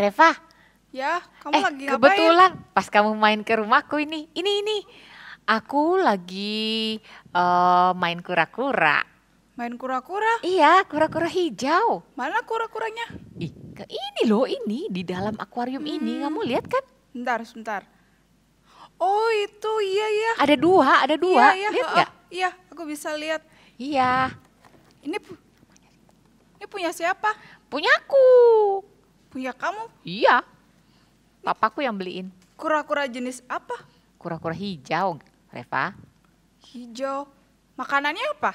Reva. Ya, kamu lagi ngapain? Kebetulan pas kamu main ke rumahku ini. Aku lagi main kura-kura. Main kura-kura? Iya, kura-kura hijau. Mana kura-kuranya? Ini loh, ini di dalam akuarium ini. Kamu lihat kan? Sebentar. Oh itu, iya. Ada dua. Iya. Lihat nggak? Iya, aku bisa lihat. Iya. Ini punya siapa? Punyaku. Punya kamu? Iya. Papaku yang beliin. Kura-kura jenis apa? Kura-kura hijau, Reva. Hijau. Makanannya apa?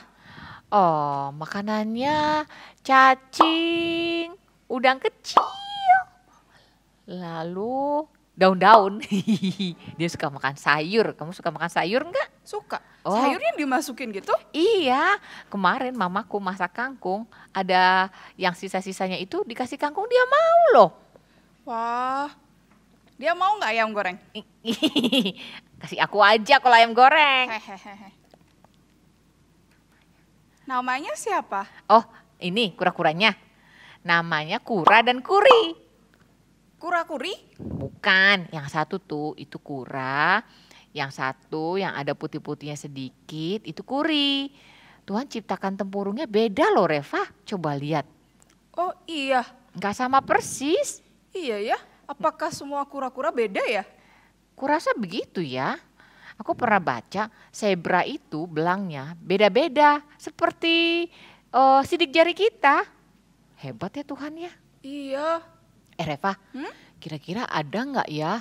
Oh, makanannya cacing, udang kecil, lalu daun-daun. Dia suka makan sayur. Kamu suka makan sayur enggak? Suka. Oh. Sayurnya dimasukin gitu? Iya, kemarin mamaku masak kangkung, ada yang sisa-sisanya itu dikasih kangkung, dia mau loh. Wah, dia mau nggak ayam goreng? Kasih aku aja kalau ayam goreng. Hehehe. Namanya siapa? Oh, ini kura-kuranya. Namanya Kura dan Kuri. Kura-kuri? Bukan, yang satu tuh itu kura, yang satu yang ada putih-putihnya sedikit itu kuri. Tuhan ciptakan tempurungnya beda loh Reva, coba lihat. Oh iya. Nggak sama persis. Iya ya, apakah semua kura-kura beda ya? Kurasa begitu ya. Aku pernah baca zebra itu belangnya beda-beda seperti sidik jari kita. Hebat ya Tuhan ya. Iya. Reva, kira-kira ada nggak ya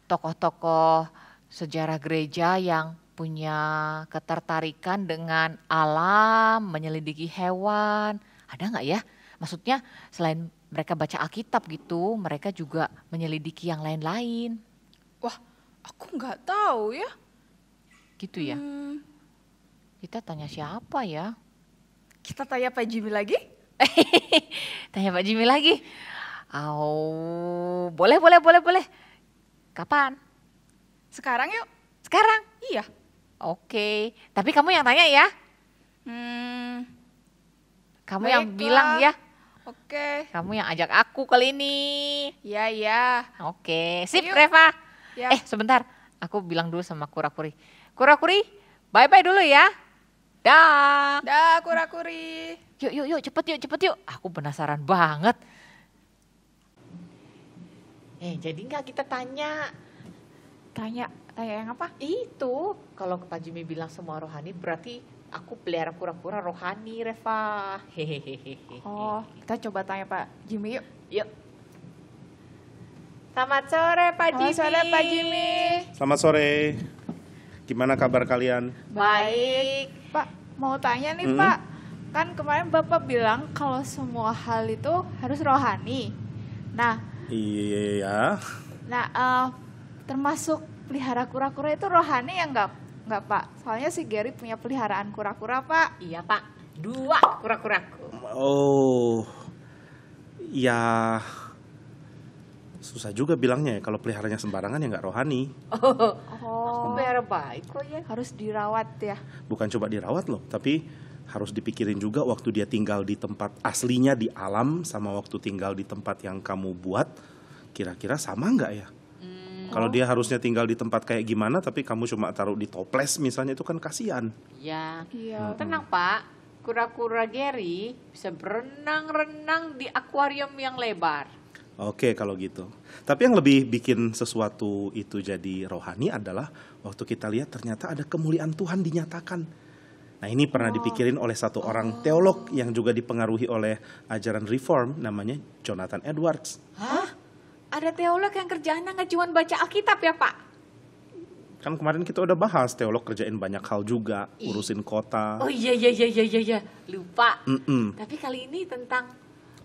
tokoh-tokoh sejarah gereja yang punya ketertarikan dengan alam, menyelidiki hewan? Ada nggak ya? Maksudnya selain mereka baca Alkitab gitu, mereka juga menyelidiki yang lain-lain. Wah, aku nggak tahu ya. Gitu ya? Kita tanya siapa ya? Kita tanya Pak Jimmy lagi? Tanya Pak Jimmy lagi. Oh, boleh. Kapan? Sekarang yuk. Sekarang? Iya. Oke, tapi kamu yang tanya ya. Kamu yang Baiklah. bilang ya. Oke. Kamu yang ajak aku kali ini. Ya. Oke, sip Ayo. Reva. Ya. Sebentar, aku bilang dulu sama kura-kuri. Kura-kuri, bye-bye dulu ya. Dah. Dah kura-kuri. Yuk, cepet yuk. Aku penasaran banget. Jadi nggak kita tanya? Tanya yang apa? Itu, kalau Pak Jimmy bilang semua rohani, berarti aku pelihara kura-kura rohani, Reva. Hehehe. Oh, kita coba tanya Pak Jimmy yuk. Yuk. Selamat sore Pak Jimmy. Selamat sore Pak Jimmy. Selamat sore. Gimana kabar kalian? Baik. Pak, mau tanya nih Pak, kan kemarin Bapak bilang kalau semua hal itu harus rohani. Iya. Termasuk pelihara kura-kura itu rohani ya enggak Pak? Soalnya si Gary punya peliharaan kura-kura Pak. Iya Pak, 2 kura-kuraku. Oh, ya susah juga bilangnya ya kalau peliharanya sembarangan ya nggak rohani. Aku pelihara baik kok ya. Harus dirawat ya. Bukan coba dirawat loh, tapi harus dipikirin juga waktu dia tinggal di tempat aslinya di alam sama waktu tinggal di tempat yang kamu buat, kira-kira sama nggak ya? Kalau dia harusnya tinggal di tempat kayak gimana tapi kamu cuma taruh di toples misalnya, itu kan kasihan. Iya. Tenang Pak, kura-kura Gary bisa berenang-renang di akuarium yang lebar. Oke kalau gitu. Tapi yang lebih bikin sesuatu itu jadi rohani adalah waktu kita lihat ternyata ada kemuliaan Tuhan dinyatakan. Nah ini pernah dipikirin oleh satu orang teolog yang juga dipengaruhi oleh ajaran reform, namanya Jonathan Edwards. Hah? Ada teolog yang kerjaannya nggak cuma baca Alkitab ya Pak? Kan kemarin kita udah bahas teolog kerjain banyak hal juga, urusin kota. Oh iya, lupa. Tapi kali ini tentang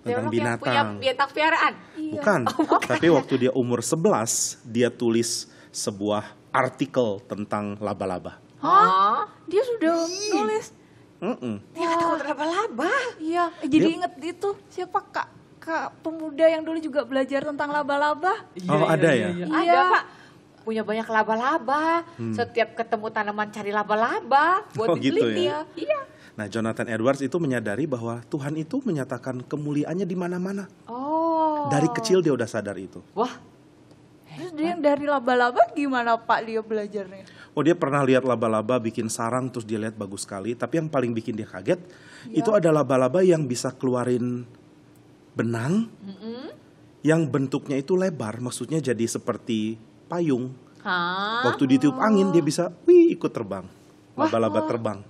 teolog yang punya binatang. binatang piaraan. Bukan, tapi waktu dia umur 11, dia tulis sebuah artikel tentang laba-laba. Hah? Dia sudah nulis. Dia nggak takut laba-laba. Iya, jadi inget itu siapa Kak pemuda yang dulu juga belajar tentang laba-laba. Oh ada ya? Ada Pak, punya banyak laba-laba. Setiap ketemu tanaman cari laba-laba buat Oh, gitu diteliti. ya? Iya. Nah Jonathan Edwards itu menyadari bahwa Tuhan itu menyatakan kemuliaannya di mana-mana. Oh. Dari kecil dia udah sadar itu. Wah, Terus dia yang dari laba-laba gimana Pak dia belajarnya? Oh, dia pernah lihat laba-laba bikin sarang, terus dia lihat bagus sekali. Tapi yang paling bikin dia kaget, itu ada laba-laba yang bisa keluarin benang, yang bentuknya itu lebar, maksudnya jadi seperti payung. hah? Waktu ditiup angin, dia bisa, ikut terbang. Laba-laba terbang.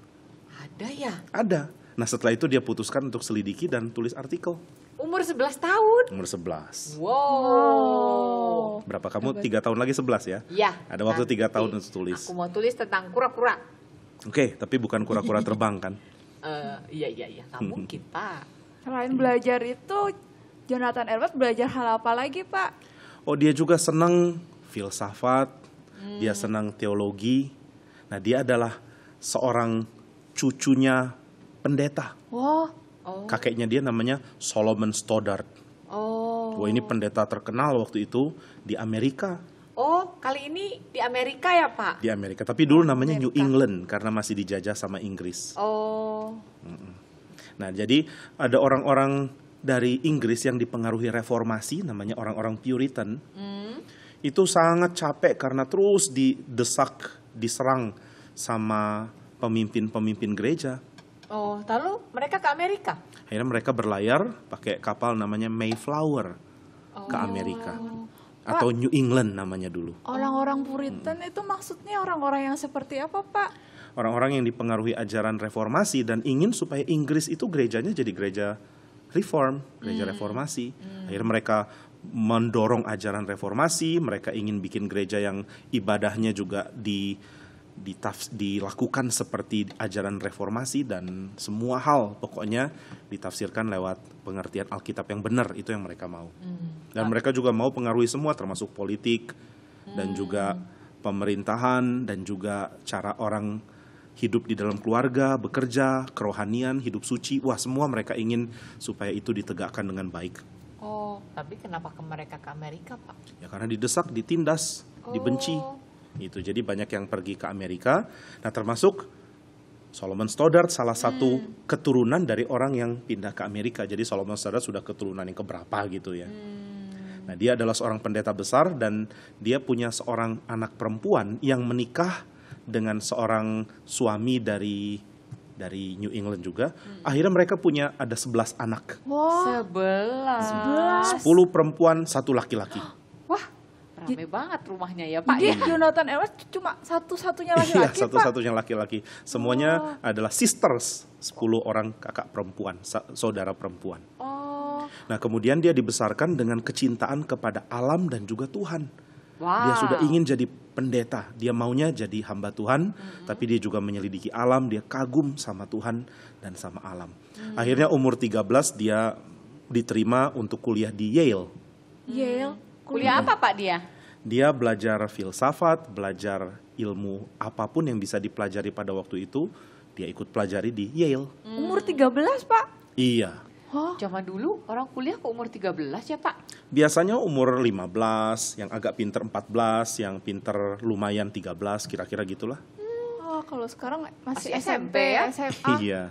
Ada ya? Ada. Nah, setelah itu dia putuskan untuk selidiki dan tulis artikel. Umur 11 tahun. Umur 11. Wow. Berapa kamu? 3 tahun lagi 11 ya? Ya. Ada waktu 3 nanti tahun untuk tulis. Aku mau tulis tentang kura-kura. Oke, tapi bukan kura-kura terbang kan? Iya. Nggak mungkin, Pak. Selain belajar itu, Jonathan Edwards belajar hal apa lagi Pak? Oh, dia juga senang filsafat, dia senang teologi. Nah, dia adalah seorang cucunya pendeta. Wah, Kakeknya dia namanya Solomon Stoddard. Oh. Wah, ini pendeta terkenal waktu itu di Amerika. Oh, kali ini di Amerika ya, Pak? Di Amerika, tapi dulu namanya New England karena masih dijajah sama Inggris. Oh. Nah, jadi ada orang-orang dari Inggris yang dipengaruhi reformasi, namanya orang-orang Puritan. Itu sangat capek karena terus didesak, diserang sama pemimpin-pemimpin gereja. Oh, lalu mereka ke Amerika? Akhirnya mereka berlayar pakai kapal namanya Mayflower ke Amerika. Atau New England namanya dulu. orang-orang Puritan itu maksudnya orang-orang yang seperti apa Pak? Orang-orang yang dipengaruhi ajaran reformasi dan ingin supaya Inggris itu gerejanya jadi gereja reform, gereja reformasi. Akhirnya mereka mendorong ajaran reformasi, mereka ingin bikin gereja yang ibadahnya juga dilakukan seperti ajaran reformasi, dan semua hal pokoknya ditafsirkan lewat pengertian Alkitab yang benar, itu yang mereka mau. Dan mereka juga mau pengaruhi semua termasuk politik dan juga pemerintahan dan juga cara orang hidup di dalam keluarga, bekerja, kerohanian, hidup suci. Wah, semua mereka ingin supaya itu ditegakkan dengan baik. Oh, tapi kenapa mereka ke Amerika, Pak? Ya karena didesak, ditindas, dibenci. Itu jadi banyak yang pergi ke Amerika. Nah, termasuk Solomon Stoddard salah satu keturunan dari orang yang pindah ke Amerika. Jadi Solomon Stoddard sudah keturunan yang keberapa gitu ya. Nah, dia adalah seorang pendeta besar dan dia punya seorang anak perempuan yang menikah dengan seorang suami dari New England juga. Akhirnya mereka punya ada 11 anak. Wah, 11. 10 perempuan, 1 laki-laki. Wah, rame banget rumahnya ya, Pak. jadi Ya? Jonathan Edwards cuma satu-satunya Iya, laki-laki Pak? satu-satunya laki-laki. Semuanya adalah sisters, 10 orang kakak perempuan, saudara perempuan. Oh, Nah, kemudian dia dibesarkan dengan kecintaan kepada alam dan juga Tuhan. wow. Dia sudah ingin jadi pendeta, dia maunya jadi hamba Tuhan, tapi dia juga menyelidiki alam, dia kagum sama Tuhan dan sama alam. Akhirnya umur 13 dia diterima untuk kuliah di Yale. Yale. Kuliah apa, Pak, dia? Dia belajar filsafat, belajar ilmu apapun yang bisa dipelajari pada waktu itu, dia ikut pelajari di Yale. Umur 13 Pak? Iya. Zaman dulu orang kuliah ke umur 13 ya, Pak? Biasanya umur 15, yang agak pinter 14, yang pinter lumayan 13, kira-kira gitulah. Oh, kalau sekarang masih Masih SMP ya? SMA. Iya.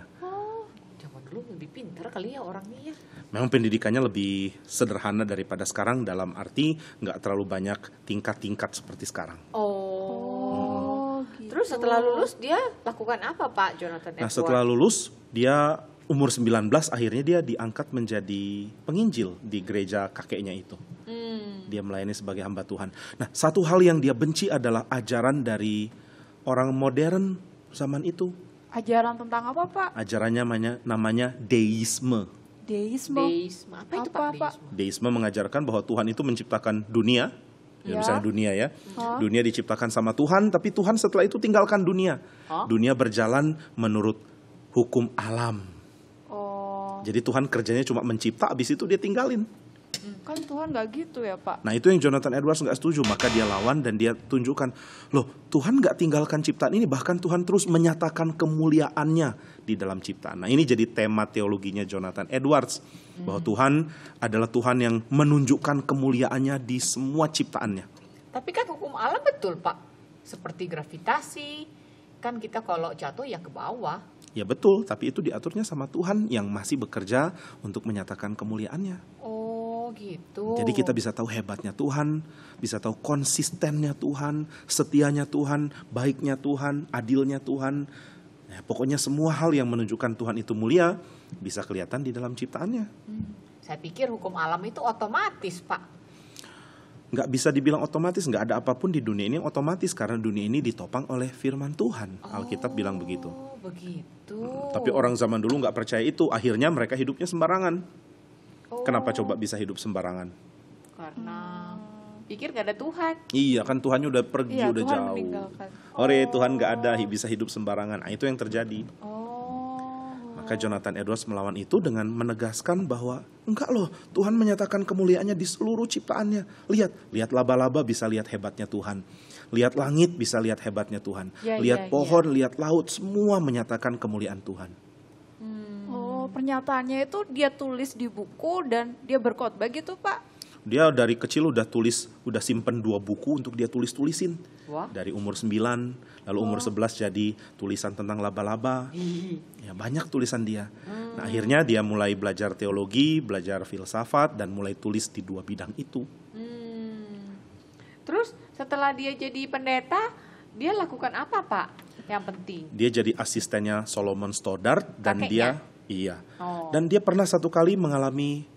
Zaman dulu lebih pinter kali ya orangnya ya. Memang pendidikannya lebih sederhana daripada sekarang, dalam arti nggak terlalu banyak tingkat-tingkat seperti sekarang. Oh, gitu. Terus setelah lulus dia lakukan apa, Pak Jonathan Nah, Edwards? setelah lulus, dia umur 19 akhirnya dia diangkat menjadi penginjil di gereja kakeknya itu. Dia melayani sebagai hamba Tuhan. Nah, satu hal yang dia benci adalah ajaran dari orang modern zaman itu. Ajaran tentang apa Pak? Ajarannya namanya deisme. Deisme. Deisme. Apa itu, Apa, Pak? Pak? Deisme? Deisme mengajarkan bahwa Tuhan itu menciptakan dunia. Ya, Ya. misalnya dunia ya. Dunia diciptakan sama Tuhan, tapi Tuhan setelah itu tinggalkan dunia. Dunia berjalan menurut hukum alam. Oh, Jadi Tuhan kerjanya cuma mencipta, habis itu dia tinggalin. kan Tuhan nggak gitu ya Pak? Nah, itu yang Jonathan Edwards nggak setuju, maka dia lawan dan dia tunjukkan, loh, Tuhan nggak tinggalkan ciptaan ini, bahkan Tuhan terus menyatakan kemuliaannya di dalam ciptaan. Nah, ini jadi tema teologinya Jonathan Edwards, bahwa Tuhan adalah Tuhan yang menunjukkan kemuliaannya di semua ciptaannya. Tapi kan hukum alam betul, Pak. Seperti gravitasi, kan kita kalau jatuh ya ke bawah. Ya betul, tapi itu diaturnya sama Tuhan yang masih bekerja untuk menyatakan kemuliaannya. Oh, Oh gitu. Jadi kita bisa tahu hebatnya Tuhan, bisa tahu konsistennya Tuhan, setianya Tuhan, baiknya Tuhan, adilnya Tuhan. Ya, pokoknya semua hal yang menunjukkan Tuhan itu mulia bisa kelihatan di dalam ciptaannya. Saya pikir hukum alam itu otomatis, Pak. Nggak bisa dibilang otomatis, nggak ada apapun di dunia ini yang otomatis karena dunia ini ditopang oleh firman Tuhan. Alkitab bilang begitu. Oh, begitu. Tapi orang zaman dulu nggak percaya itu, akhirnya mereka hidupnya sembarangan. Kenapa coba bisa hidup sembarangan? Karena pikir gak ada Tuhan. Iya kan Tuhannya udah pergi, Iya, udah Tuhan jauh. meninggalkan. Tuhan nggak ada, bisa hidup sembarangan. Nah, itu yang terjadi. Maka Jonathan Edwards melawan itu dengan menegaskan bahwa enggak loh, Tuhan menyatakan kemuliaannya di seluruh ciptaannya. Lihat laba-laba bisa lihat hebatnya Tuhan. Lihat langit bisa lihat hebatnya Tuhan. Lihat pohon, lihat laut, semua menyatakan kemuliaan Tuhan. Oh, pernyataannya itu dia tulis di buku dan dia berkhotbah gitu, Pak. Dia dari kecil udah simpen 2 buku untuk dia tulisin. Wah. Dari umur 9, lalu umur 11 jadi tulisan tentang laba-laba. Ya, banyak tulisan dia. Nah, akhirnya dia mulai belajar teologi, belajar filsafat, dan mulai tulis di 2 bidang itu. Terus setelah dia jadi pendeta, dia lakukan apa, Pak? Yang penting. Dia jadi asistennya Solomon Stoddard dan Kakeknya? Dan dia pernah satu kali mengalami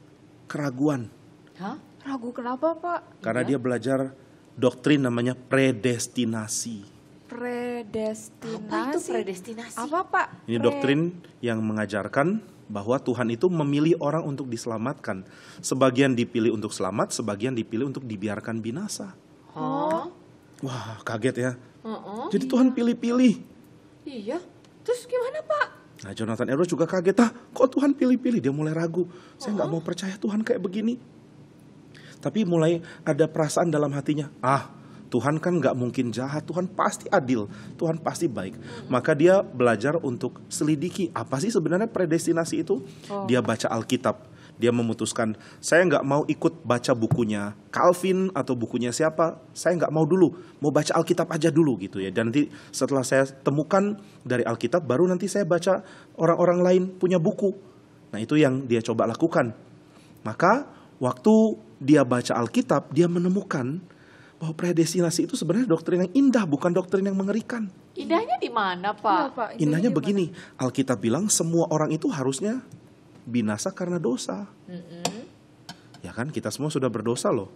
keraguan Hah? Ragu kenapa, Pak? karena dia belajar doktrin namanya predestinasi. Predestinasi. Apa itu predestinasi? Apa, Pak? Ini doktrin yang mengajarkan bahwa Tuhan itu memilih orang untuk diselamatkan. Sebagian dipilih untuk selamat, sebagian dipilih untuk dibiarkan binasa. Oh. Wah, kaget ya. Jadi Tuhan pilih-pilih. Iya. Terus gimana, Pak? Nah, Jonathan Edwards juga kaget. Kok Tuhan pilih-pilih? Dia mulai ragu. Saya nggak mau percaya Tuhan kayak begini. Tapi mulai ada perasaan dalam hatinya. Tuhan kan nggak mungkin jahat. Tuhan pasti adil. Tuhan pasti baik. Maka dia belajar untuk selidiki. Apa sih sebenarnya predestinasi itu? Dia baca Alkitab. Dia memutuskan, saya nggak mau ikut baca bukunya Calvin atau bukunya siapa. Saya nggak mau dulu. Mau baca Alkitab aja dulu gitu ya. Dan nanti setelah saya temukan dari Alkitab, baru nanti saya baca orang-orang lain punya buku. Nah, itu yang dia coba lakukan. Maka waktu dia baca Alkitab, dia menemukan bahwa predestinasi itu sebenarnya doktrin yang indah, bukan doktrin yang mengerikan. Indahnya di mana, Iya, Pak? Pak. Indahnya Gimana? begini, Alkitab bilang semua orang itu harusnya binasa karena dosa. Ya kan, kita semua sudah berdosa loh.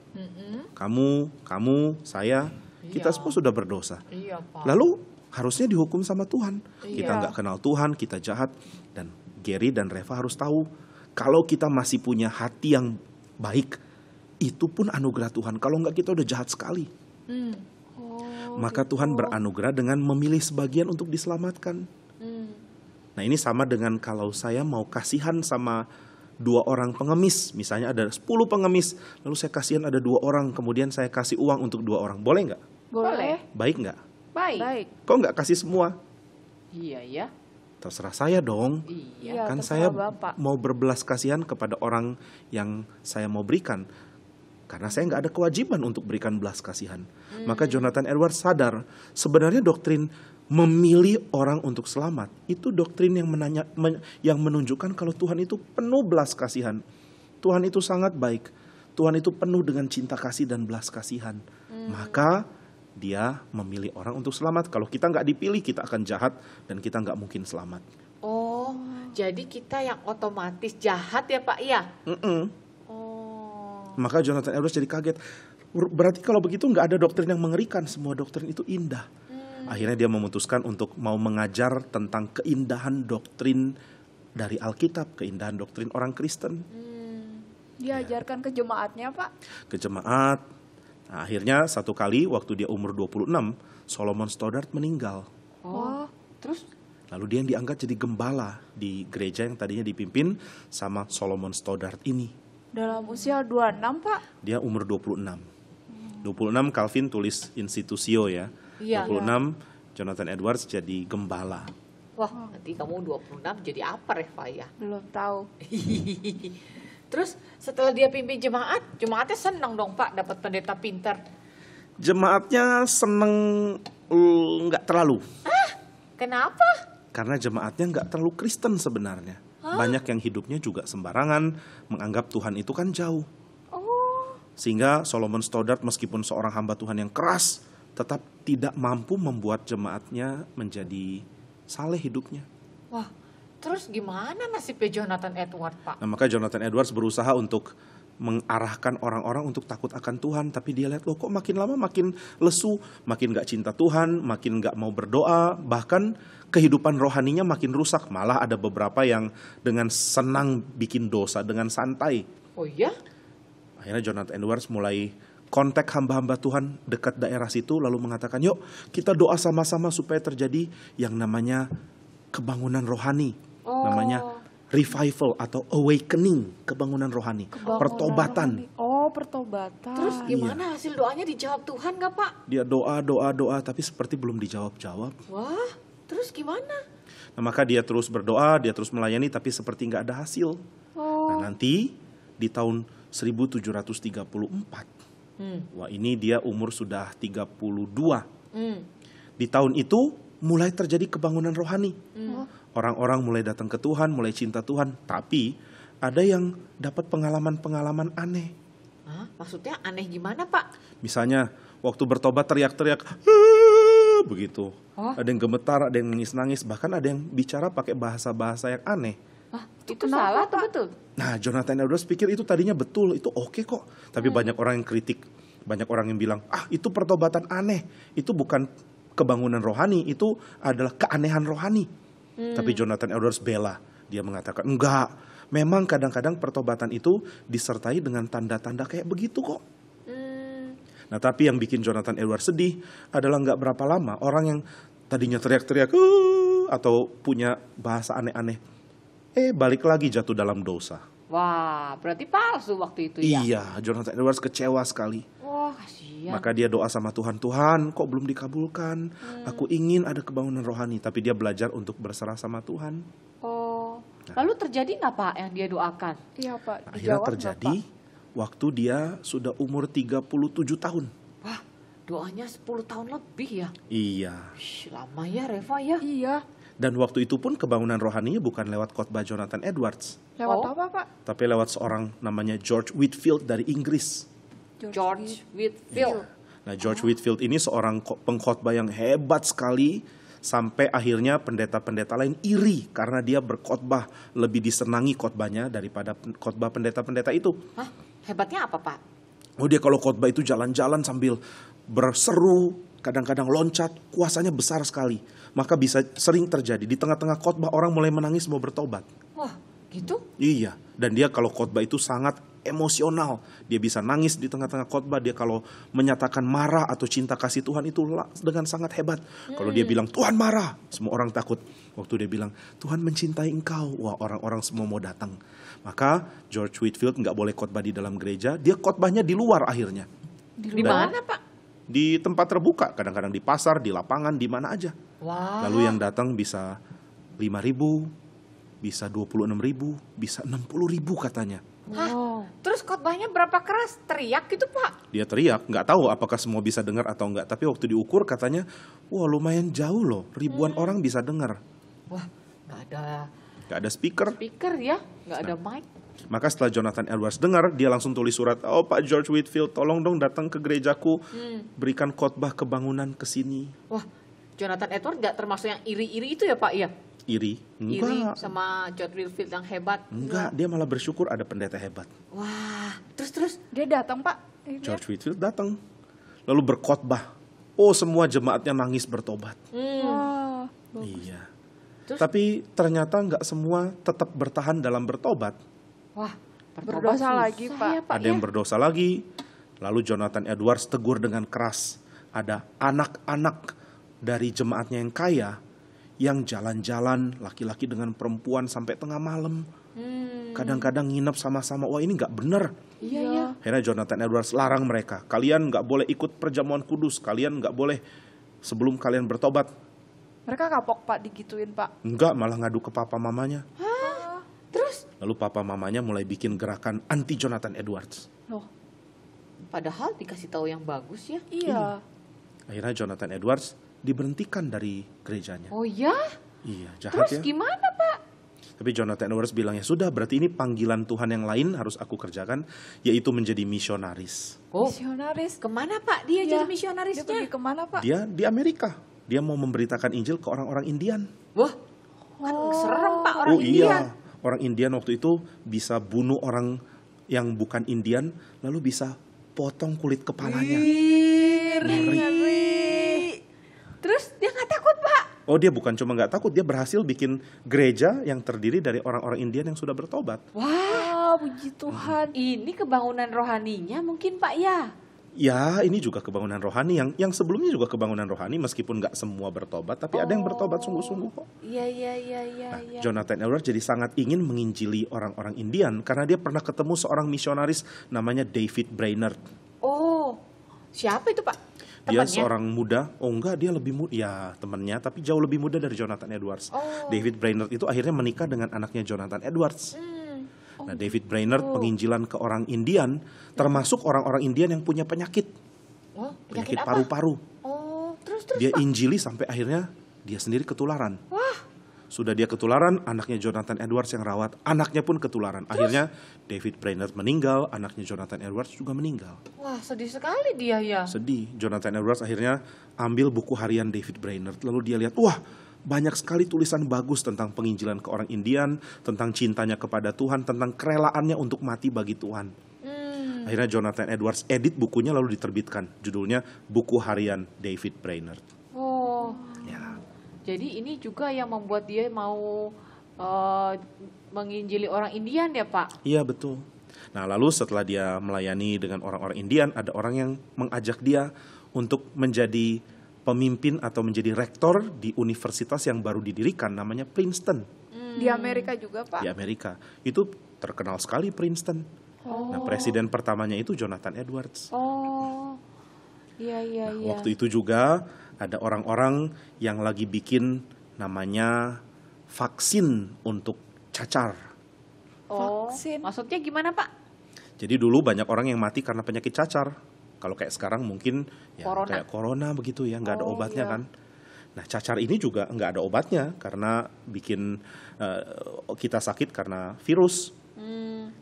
Kamu, saya, kita semua sudah berdosa. Iya, Pak. Lalu harusnya dihukum sama Tuhan. Kita Iya. nggak kenal Tuhan, kita jahat. Dan Gary dan Reva harus tahu, kalau kita masih punya hati yang baik, itu pun anugerah Tuhan. Kalau nggak, kita udah jahat sekali. Maka Tuhan beranugerah dengan memilih sebagian untuk diselamatkan. Nah, ini sama dengan kalau saya mau kasihan sama 2 orang pengemis. Misalnya ada 10 pengemis, lalu saya kasihan ada 2 orang, kemudian saya kasih uang untuk 2 orang. Boleh nggak? Boleh. Baik nggak? Baik. Baik. Kok nggak kasih semua? Iya, ya. Terserah saya dong. Iya. Iya, Kan terserah saya Bapak. mau berbelas kasihan kepada orang yang saya mau berikan. Karena saya nggak ada kewajiban untuk berikan belas kasihan. Maka Jonathan Edwards sadar, sebenarnya doktrin memilih orang untuk selamat, itu doktrin yang yang menunjukkan kalau Tuhan itu penuh belas kasihan. Tuhan itu sangat baik. Tuhan itu penuh dengan cinta kasih dan belas kasihan. Maka dia memilih orang untuk selamat. Kalau kita nggak dipilih, kita akan jahat dan kita nggak mungkin selamat. Oh, jadi kita yang otomatis jahat ya, Pak? Iya. Maka Jonathan Edwards jadi kaget. Berarti kalau begitu nggak ada doktrin yang mengerikan. Semua doktrin itu indah. Akhirnya dia memutuskan untuk mau mengajar tentang keindahan doktrin dari Alkitab, keindahan doktrin orang Kristen. Diajarkan ke jemaatnya, Pak. Ke jemaat. Nah, akhirnya satu kali waktu dia umur 26, Solomon Stoddard meninggal. Oh, terus? Lalu dia yang diangkat jadi gembala di gereja yang tadinya dipimpin sama Solomon Stoddard ini. Dalam usia 26, Pak. Dia umur 26. 26 Calvin tulis Institutio ya. Iya. 26 Jonathan Edwards jadi gembala. Wah, nanti kamu 26 jadi apa, Reva ya? Belum tahu. Terus setelah dia pimpin jemaat, jemaatnya senang dong, Pak, dapat pendeta pintar. Jemaatnya seneng nggak terlalu. Kenapa? Karena jemaatnya nggak terlalu Kristen sebenarnya. Banyak yang hidupnya juga sembarangan, menganggap Tuhan itu kan jauh. Sehingga Solomon Stoddard meskipun seorang hamba Tuhan yang keras, tetap tidak mampu membuat jemaatnya menjadi saleh hidupnya. Wah, terus gimana nasibnya Jonathan Edwards, Pak? Nah, maka Jonathan Edwards berusaha untuk mengarahkan orang-orang untuk takut akan Tuhan. Tapi dia lihat, loh kok makin lama makin lesu, makin gak cinta Tuhan, makin gak mau berdoa. Bahkan kehidupan rohaninya makin rusak. Malah ada beberapa yang dengan senang bikin dosa, dengan santai. Oh iya? Akhirnya Jonathan Edwards mulai kontak hamba-hamba Tuhan dekat daerah situ, lalu mengatakan, yuk kita doa sama-sama supaya terjadi yang namanya kebangunan rohani. Namanya revival atau awakening, kebangunan rohani, pertobatan. Oh, pertobatan. Terus gimana hasil doanya dijawab Tuhan nggak, Pak? Dia doa, tapi seperti belum dijawab-jawab. Wah, terus gimana? Nah, maka dia terus berdoa, dia terus melayani, tapi seperti nggak ada hasil. Nah, nanti di tahun 1734, wah ini dia umur sudah 32. Di tahun itu mulai terjadi kebangunan rohani. Orang-orang mulai datang ke Tuhan, mulai cinta Tuhan. Tapi ada yang dapat pengalaman-pengalaman aneh. Hah? Maksudnya aneh gimana, Pak? Misalnya waktu bertobat teriak-teriak, begitu. Ada yang gemetar, ada yang nangis-nangis. Bahkan ada yang bicara pakai bahasa-bahasa yang aneh. Hah, itu salah atau betul? Nah, Jonathan Edwards pikir itu tadinya betul, itu oke kok. Tapi banyak orang yang kritik. Banyak orang yang bilang, itu pertobatan aneh. Itu bukan kebangunan rohani, itu adalah keanehan rohani. Tapi Jonathan Edwards bela. Dia mengatakan, enggak. Memang kadang-kadang pertobatan itu disertai dengan tanda-tanda kayak begitu kok. Nah, tapi yang bikin Jonathan Edwards sedih adalah enggak berapa lama orang yang tadinya teriak-teriak atau punya bahasa aneh-aneh, balik lagi jatuh dalam dosa. Wah, berarti palsu waktu itu ya? Iya, Jonathan Edwards kecewa sekali. Wah, kasihan. Maka dia doa sama Tuhan, Tuhan kok belum dikabulkan? Aku ingin ada kebangunan rohani. Tapi dia belajar untuk berserah sama Tuhan. Oh, lalu terjadi nggak, Pak, yang dia doakan? Iya, Pak. Nah, akhirnya terjadi waktu dia sudah umur 37 tahun. Wah, doanya 10 tahun lebih ya? Iya. Lama ya, Reva ya? Iya. Dan waktu itu pun kebangunan rohaninya bukan lewat khotbah Jonathan Edwards. Lewat apa, Pak? Tapi lewat seorang namanya George Whitefield dari Inggris. George Whitefield. Nah, George Whitefield ini seorang pengkhotbah yang hebat sekali. Sampai akhirnya pendeta-pendeta lain iri karena dia berkhotbah lebih disenangi khotbahnya daripada khotbah pendeta-pendeta itu. Hah? Hebatnya apa, Pak? Oh, dia kalau khotbah itu jalan-jalan sambil berseru, kadang-kadang loncat, kuasanya besar sekali. Maka bisa sering terjadi di tengah-tengah khotbah orang mulai menangis mau bertobat. Wah, gitu? Iya, dan dia kalau khotbah itu sangat emosional. Dia bisa nangis di tengah-tengah khotbah. Dia kalau menyatakan marah atau cinta kasih Tuhan itu dengan sangat hebat. Kalau dia bilang Tuhan marah, semua orang takut. Waktu dia bilang Tuhan mencintai engkau, wah orang-orang semua mau datang. Maka George Whitefield nggak boleh khotbah di dalam gereja. Dia khotbahnya di luar akhirnya. Di mana, Pak? Di tempat terbuka, kadang-kadang di pasar, di lapangan, di mana aja. Wah. Lalu yang datang bisa 5.000, bisa 26.000, bisa 60.000 katanya. Hah? Terus khotbahnya berapa keras? Teriak gitu, Pak? Dia teriak, nggak tahu apakah semua bisa dengar atau enggak. Tapi waktu diukur katanya, wah lumayan jauh loh, ribuan orang bisa dengar. Wah, nggak ada speaker. speaker ya, nggak ada mic. Maka setelah Jonathan Edwards dengar, dia langsung tulis surat, oh Pak George Whitefield, tolong dong datang ke gerejaku, berikan khotbah kebangunan ke sini. Wah, Jonathan Edwards nggak termasuk yang iri-iri itu ya, Pak? Ya? Iri? Iri Enggak. sama George Whitefield yang hebat? Enggak, dia malah bersyukur ada pendeta hebat. Wah, terus? Dia datang, Pak. George Whitefield datang, lalu berkhotbah. Oh, semua jemaatnya nangis bertobat. Wah, Iya. Terus? Tapi ternyata nggak semua tetap bertahan dalam bertobat. Wah, berdosa lagi, Pak. Ya, Pak. Ada yang berdosa lagi. Lalu Jonathan Edwards tegur dengan keras. Ada anak-anak dari jemaatnya yang kaya yang jalan-jalan laki-laki dengan perempuan sampai tengah malam. Kadang-kadang nginep sama-sama. Wah, ini nggak benar. Iya. Akhirnya Jonathan Edwards larang mereka. Kalian nggak boleh ikut perjamuan kudus. Kalian nggak boleh sebelum kalian bertobat. Mereka kapok, Pak, digituin, Pak. Enggak, malah ngadu ke papa mamanya. Terus? Lalu papa mamanya mulai bikin gerakan anti Jonathan Edwards. Loh, Padahal dikasih tahu yang bagus ya. iya. Akhirnya Jonathan Edwards diberhentikan dari gerejanya. Oh ya? Iya, jahat Terus ya. gimana, Pak? Tapi Jonathan Edwards bilang, ya sudah, berarti ini panggilan Tuhan yang lain harus aku kerjakan, yaitu menjadi misionaris. Oh, Misionaris. kemana Pak dia Iya, jadi Dia misionarisnya? pergi kemana Pak? Dia di Amerika, dia mau memberitakan Injil ke orang-orang Indian. Wah, kan serem Pak orang Oh India. iya, orang Indian waktu itu bisa bunuh orang yang bukan Indian, lalu bisa potong kulit kepalanya. Ngeri. Terus dia nggak takut Pak? Oh, dia bukan cuma nggak takut, dia berhasil bikin gereja yang terdiri dari orang-orang Indian yang sudah bertobat. Wah, Puji Tuhan. ini kebangunan rohaninya mungkin Pak ya? Ya, ini juga kebangunan rohani yang sebelumnya juga kebangunan rohani, meskipun nggak semua bertobat, tapi ada yang bertobat sungguh-sungguh kok. Iya. Nah, Jonathan Edwards jadi sangat ingin menginjili orang-orang Indian karena dia pernah ketemu seorang misionaris namanya David Brainerd. Oh, siapa itu Pak? Dia Temannya? seorang muda, oh enggak, dia lebih muda, ya temannya, tapi jauh lebih muda dari Jonathan Edwards. Oh. David Brainerd itu akhirnya menikah dengan anaknya Jonathan Edwards. Nah, David Brainerd penginjilan ke orang Indian, termasuk orang-orang Indian yang punya penyakit Oh, penyakit apa? paru-paru. Oh, terus Dia Pak? injili sampai akhirnya dia sendiri ketularan. Sudah dia ketularan, anaknya Jonathan Edwards yang rawat, anaknya pun ketularan. Akhirnya David Brainerd meninggal, anaknya Jonathan Edwards juga meninggal. Wah, sedih sekali dia ya. Sedih. Jonathan Edwards akhirnya ambil buku harian David Brainerd, lalu dia lihat, wah, banyak sekali tulisan bagus tentang penginjilan ke orang Indian, tentang cintanya kepada Tuhan, tentang kerelaannya untuk mati bagi Tuhan. Akhirnya Jonathan Edwards edit bukunya lalu diterbitkan. Judulnya Buku Harian David Brainerd. Oh, Ya. jadi ini juga yang membuat dia mau menginjili orang Indian ya Pak? Iya, betul. Nah, lalu setelah dia melayani dengan orang-orang Indian, ada orang yang mengajak dia untuk menjadi pemimpin atau menjadi rektor di universitas yang baru didirikan, namanya Princeton Di Amerika juga Pak. di Amerika. Itu terkenal sekali Princeton. Nah, presiden pertamanya itu Jonathan Edwards. Oh, iya. Waktu itu juga ada orang-orang yang lagi bikin namanya vaksin untuk cacar. Oh, Vaksin. maksudnya gimana Pak? Jadi dulu banyak orang yang mati karena penyakit cacar. Kalau kayak sekarang mungkin ya Corona. kayak corona begitu ya, nggak ada Oh, obatnya iya. kan. Nah, cacar ini juga nggak ada obatnya karena bikin kita sakit karena virus.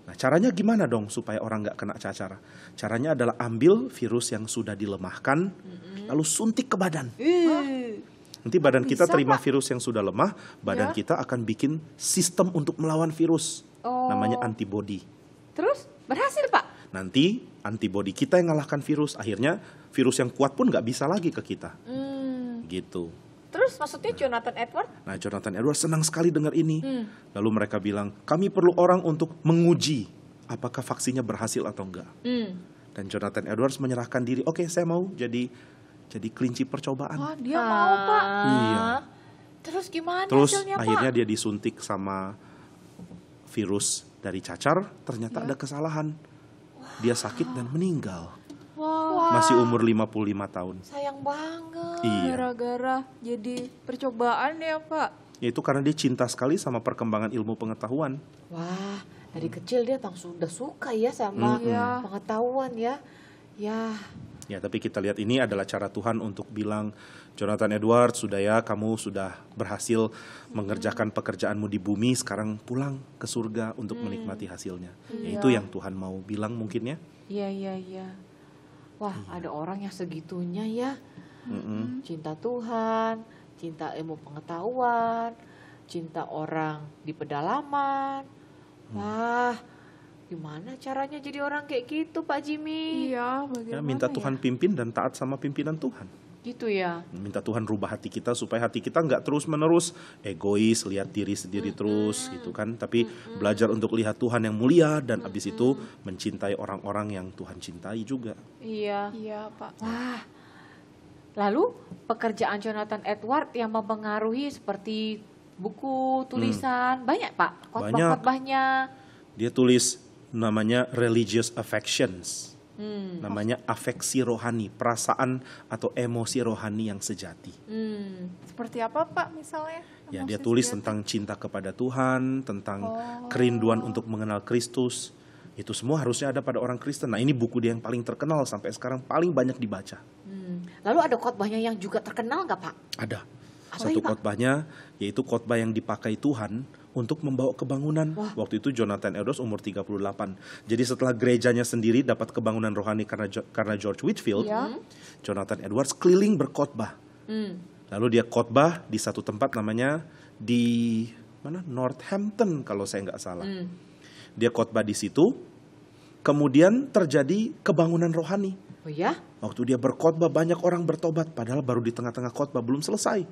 Nah, caranya gimana dong supaya orang nggak kena cacar? Caranya adalah ambil virus yang sudah dilemahkan, lalu suntik ke badan. Nanti badan kita Bisa, terima Pak? virus yang sudah lemah, badan Ya. kita akan bikin sistem untuk melawan virus. Oh. Namanya antibody. Terus berhasil Pak? Nanti antibody kita yang ngalahkan virus, akhirnya virus yang kuat pun nggak bisa lagi ke kita. Gitu. Terus maksudnya Jonathan Edward? Nah, Jonathan Edwards senang sekali dengar ini. Lalu mereka bilang, kami perlu orang untuk menguji apakah vaksinnya berhasil atau enggak. Dan Jonathan Edwards menyerahkan diri, oke, saya mau jadi kelinci percobaan. Wah, dia mau Pak. Iya. Terus gimana Terus hasilnya akhirnya Pak? dia disuntik sama virus dari cacar, ternyata ada kesalahan. Dia sakit dan meninggal. Masih umur 55 tahun. Sayang banget. Iya. Gara-gara jadi percobaan ya Pak. Itu karena dia cinta sekali sama perkembangan ilmu pengetahuan. Wah, dari kecil dia sudah suka ya sama pengetahuan ya. Ya, Ya, tapi kita lihat ini adalah cara Tuhan untuk bilang, Jonathan Edwards, sudah ya, kamu sudah berhasil mengerjakan pekerjaanmu di bumi, sekarang pulang ke surga untuk menikmati hasilnya. Ya, itu yang Tuhan mau bilang mungkin ya. iya. Wah, ada orang yang segitunya ya. Cinta Tuhan, cinta ilmu pengetahuan, cinta orang di pedalaman. Wah, gimana caranya jadi orang kayak gitu Pak Jimmy? Iya, Ya, bagaimana minta ya? Tuhan pimpin dan taat sama pimpinan Tuhan. Gitu ya. Minta Tuhan rubah hati kita supaya hati kita nggak terus-menerus egois, lihat diri sendiri terus gitu kan. Tapi belajar untuk lihat Tuhan yang mulia dan abis itu mencintai orang-orang yang Tuhan cintai juga. Iya. Iya Pak. Wah. Lalu pekerjaan Jonathan Edward yang mempengaruhi seperti buku, tulisan, banyak Pak khotbah-khotbahnya. Dia tulis namanya religious affections. Namanya afeksi rohani, perasaan atau emosi rohani yang sejati. Seperti apa Pak misalnya? Ya, dia Emosi tulis sejati? tentang cinta kepada Tuhan, tentang kerinduan untuk mengenal Kristus. Itu semua harusnya ada pada orang Kristen. Nah, ini buku dia yang paling terkenal sampai sekarang, paling banyak dibaca. Lalu ada khotbahnya yang juga terkenal nggak Pak? Ada Apa satu itu, Pak? khotbahnya, yaitu khotbah yang dipakai Tuhan untuk membawa kebangunan. Waktu itu Jonathan Edwards umur 38. Jadi setelah gerejanya sendiri dapat kebangunan rohani karena George Whitefield, Jonathan Edwards keliling berkhotbah. Lalu dia khotbah di satu tempat namanya di mana? Northampton kalau saya nggak salah. Dia khotbah di situ, kemudian terjadi kebangunan rohani. Oh ya? Waktu dia berkhotbah banyak orang bertobat, padahal baru di tengah-tengah khotbah belum selesai.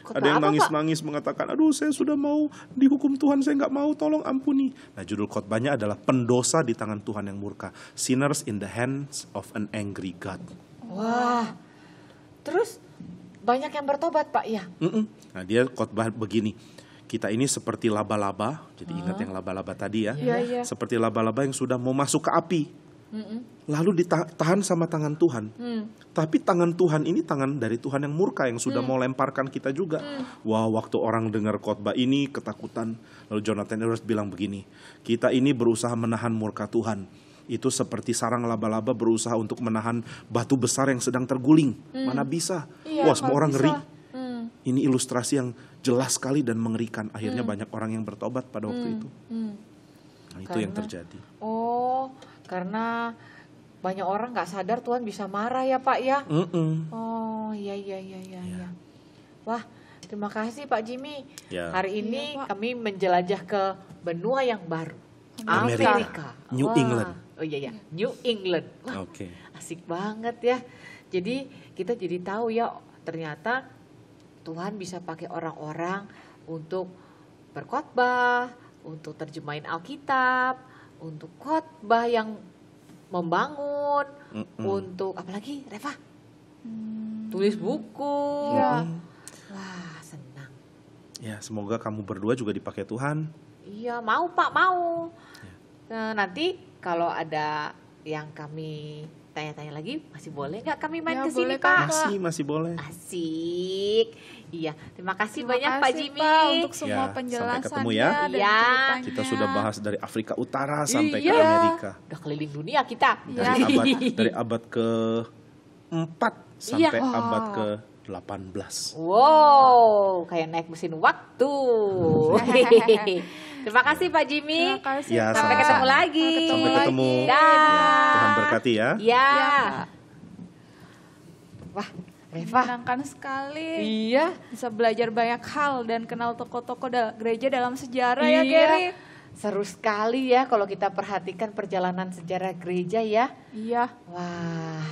Khotbah Ada yang apa, Pak? nangis-nangis mengatakan, aduh saya sudah mau dihukum Tuhan, saya nggak mau, tolong ampuni. Nah judul khotbahnya adalah pendosa di tangan Tuhan yang murka. Sinners in the hands of an angry God. Wah, terus banyak yang bertobat Pak ya? Nah dia khotbah begini, kita ini seperti laba-laba, jadi ingat yang laba-laba tadi ya. Iya. Seperti laba-laba yang sudah mau masuk ke api. Lalu ditahan sama tangan Tuhan. Tapi tangan Tuhan ini tangan dari Tuhan yang murka yang sudah mau lemparkan kita juga. Wah, waktu orang dengar khotbah ini ketakutan. Lalu Jonathan Edwards bilang begini, kita ini berusaha menahan murka Tuhan. Itu seperti sarang laba-laba berusaha untuk menahan batu besar yang sedang terguling. Mana bisa? Iya, Wah, semua nggak orang bisa. ngeri. Ini ilustrasi yang jelas sekali dan mengerikan. Akhirnya banyak orang yang bertobat pada waktu itu. Nah, itu yang terjadi. Oh, karena banyak orang nggak sadar Tuhan bisa marah ya Pak ya? Oh, iya. Wah, terima kasih Pak Jimmy. Ya. Hari ini Iya, Pak. kami menjelajah ke benua yang baru. Amerika. Amerika. New England. Oh iya, New England. Wah, Oke. asik banget ya. Jadi kita jadi tahu ya ternyata Tuhan bisa pakai orang-orang untuk berkhotbah, untuk terjemahin Alkitab, untuk khotbah yang membangun, untuk apalagi Reva? Tulis buku. Iya. Wah, senang. Ya, semoga kamu berdua juga dipakai Tuhan. Iya, mau Pak, mau. Nah, nanti kalau ada yang kami tanya-tanya lagi, masih boleh nggak kami main Ya, ke sini boleh, Pak? Masih boleh. Asik. Iya, terima kasih Terima banyak Pak kasih, Jimmy. Pak, untuk semua Ya, sampai penjelasannya ketemu ya. dan Iya. ceritanya. Kita sudah bahas dari Afrika Utara sampai ke Iya. Amerika. Udah keliling dunia kita. Dari abad ke-4 sampai Iya. abad ke-18. Wow, kayak naik mesin waktu. Terima kasih Pak Jimmy. Terima kasih, Ya, Sampai Pak. ketemu lagi. Sampai ketemu. Dah. Tuhan berkati ya. Ya. Ya. Wah, Reva. Menyenangkan sekali. Iya. Bisa belajar banyak hal dan kenal tokoh-tokoh gereja dalam sejarah ya, Iya. Gary. Seru sekali ya kalau kita perhatikan perjalanan sejarah gereja ya. Iya. Wah,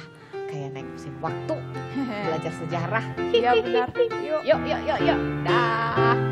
kayak naik mesin waktu. Belajar sejarah. Iya benar. Yuk. Yuk. Dah.